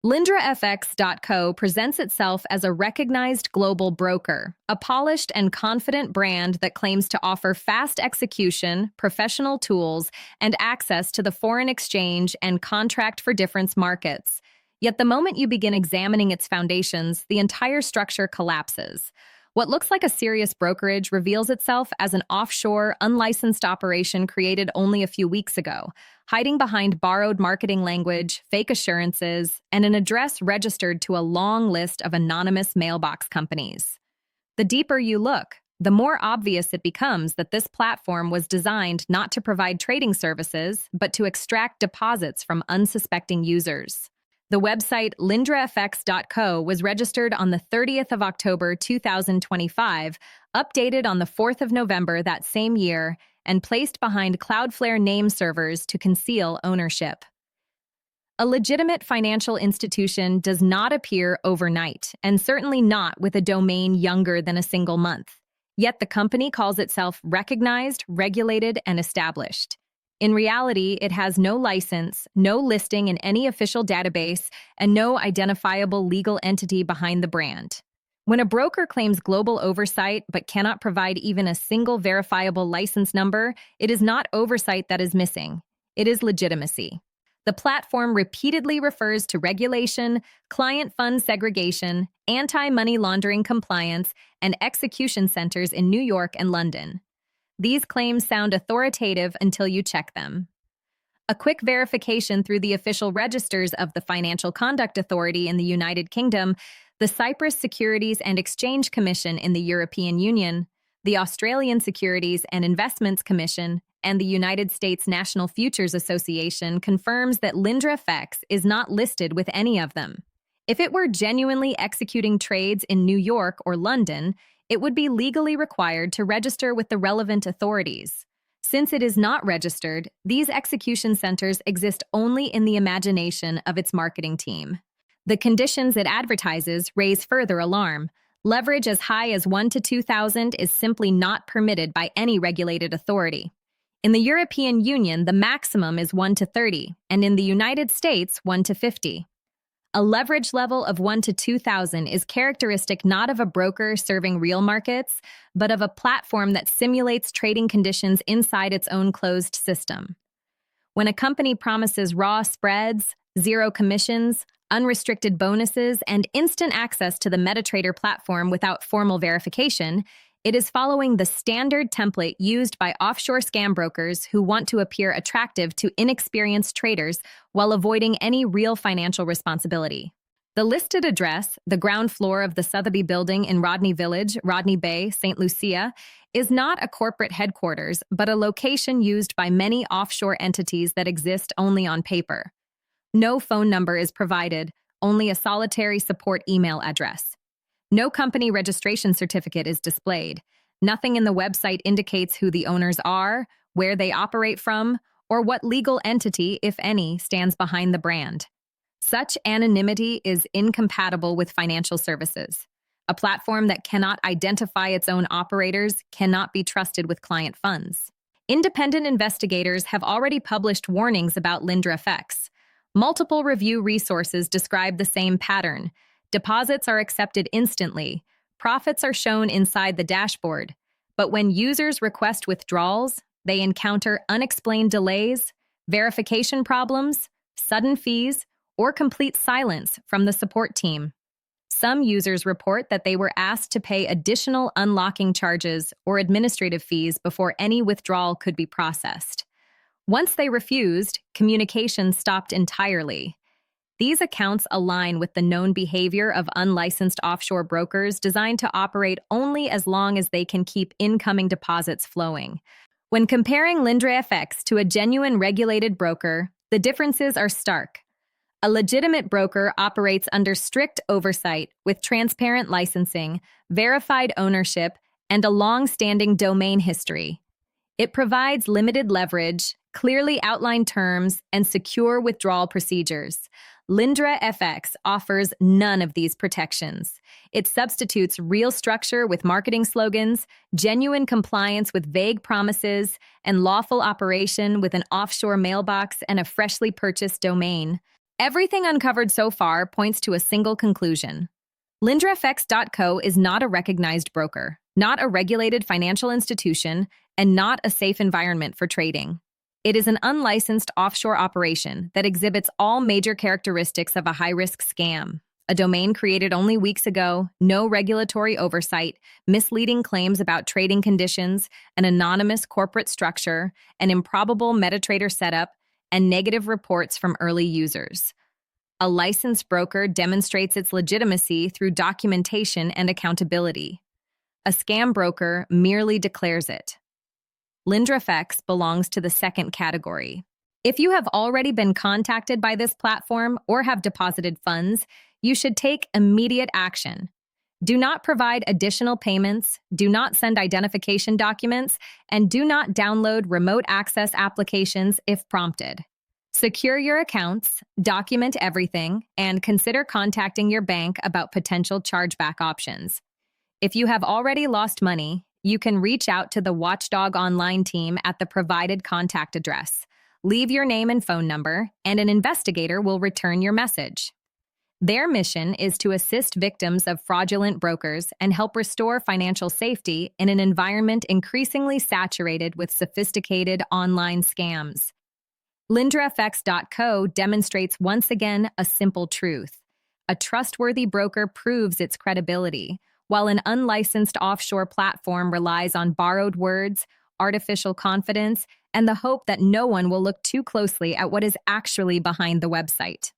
LindraFX.co presents itself as a recognized global broker, a polished and confident brand that claims to offer fast execution, professional tools, and access to the foreign exchange and contract for difference markets. Yet the moment you begin examining its foundations, the entire structure collapses. What looks like a serious brokerage reveals itself as an offshore, unlicensed operation created only a few weeks ago, hiding behind borrowed marketing language, fake assurances, and an address registered to a long list of anonymous mailbox companies. The deeper you look, the more obvious it becomes that this platform was designed not to provide trading services, but to extract deposits from unsuspecting users. The website LindraFX.co was registered on the 30th of October 2025, updated on the 4th of November that same year, and placed behind Cloudflare name servers to conceal ownership. A legitimate financial institution does not appear overnight, and certainly not with a domain younger than a single month. Yet the company calls itself recognized, regulated, and established. In reality, it has no license, no listing in any official database, and no identifiable legal entity behind the brand. When a broker claims global oversight but cannot provide even a single verifiable license number, it is not oversight that is missing. It is legitimacy. The platform repeatedly refers to regulation, client fund segregation, anti-money laundering compliance, and execution centers in New York and London. These claims sound authoritative until you check them. A quick verification through the official registers of the Financial Conduct Authority in the United Kingdom, the Cyprus Securities and Exchange Commission in the European Union, the Australian Securities and Investments Commission, and the United States National Futures Association confirms that LindraFX is not listed with any of them. If it were genuinely executing trades in New York or London, it would be legally required to register with the relevant authorities. Since it is not registered, these execution centers exist only in the imagination of its marketing team. The conditions it advertises raise further alarm. Leverage as high as 1 to 2,000 is simply not permitted by any regulated authority. In the European Union, the maximum is 1 to 30, and in the United States, 1 to 50. A leverage level of 1 to 2,000 is characteristic not of a broker serving real markets, but of a platform that simulates trading conditions inside its own closed system. When a company promises raw spreads, zero commissions, unrestricted bonuses, and instant access to the MetaTrader platform without formal verification, it is following the standard template used by offshore scam brokers who want to appear attractive to inexperienced traders while avoiding any real financial responsibility. The listed address, the ground floor of the Sotheby Building in Rodney Village, Rodney Bay, St. Lucia, is not a corporate headquarters, but a location used by many offshore entities that exist only on paper. No phone number is provided, only a solitary support email address. No company registration certificate is displayed. Nothing in the website indicates who the owners are, where they operate from, or what legal entity, if any, stands behind the brand. Such anonymity is incompatible with financial services. A platform that cannot identify its own operators cannot be trusted with client funds. Independent investigators have already published warnings about LindraFX. Multiple review resources describe the same pattern. Deposits are accepted instantly. Profits are shown inside the dashboard. But when users request withdrawals, they encounter unexplained delays, verification problems, sudden fees, or complete silence from the support team. Some users report that they were asked to pay additional unlocking charges or administrative fees before any withdrawal could be processed. Once they refused, communication stopped entirely. These accounts align with the known behavior of unlicensed offshore brokers designed to operate only as long as they can keep incoming deposits flowing. When comparing LindraFX to a genuine regulated broker, the differences are stark. A legitimate broker operates under strict oversight with transparent licensing, verified ownership, and a long-standing domain history. It provides limited leverage, clearly outlined terms, and secure withdrawal procedures. LindraFX offers none of these protections. It substitutes real structure with marketing slogans, genuine compliance with vague promises, and lawful operation with an offshore mailbox and a freshly purchased domain. Everything uncovered so far points to a single conclusion. LindraFX.co is not a recognized broker, not a regulated financial institution, and not a safe environment for trading. It is an unlicensed offshore operation that exhibits all major characteristics of a high-risk scam. A domain created only weeks ago, no regulatory oversight, misleading claims about trading conditions, an anonymous corporate structure, an improbable MetaTrader setup, and negative reports from early users. A licensed broker demonstrates its legitimacy through documentation and accountability. A scam broker merely declares it. LindraFX belongs to the second category. If you have already been contacted by this platform or have deposited funds, you should take immediate action. Do not provide additional payments, do not send identification documents, and do not download remote access applications if prompted. Secure your accounts, document everything, and consider contacting your bank about potential chargeback options. If you have already lost money, you can reach out to the Watchdog Online team at the provided contact address. Leave your name and phone number, and an investigator will return your message. Their mission is to assist victims of fraudulent brokers and help restore financial safety in an environment increasingly saturated with sophisticated online scams. LindraFX.co demonstrates once again a simple truth. A trustworthy broker proves its credibility, while an unlicensed offshore platform relies on borrowed words, artificial confidence, and the hope that no one will look too closely at what is actually behind the website.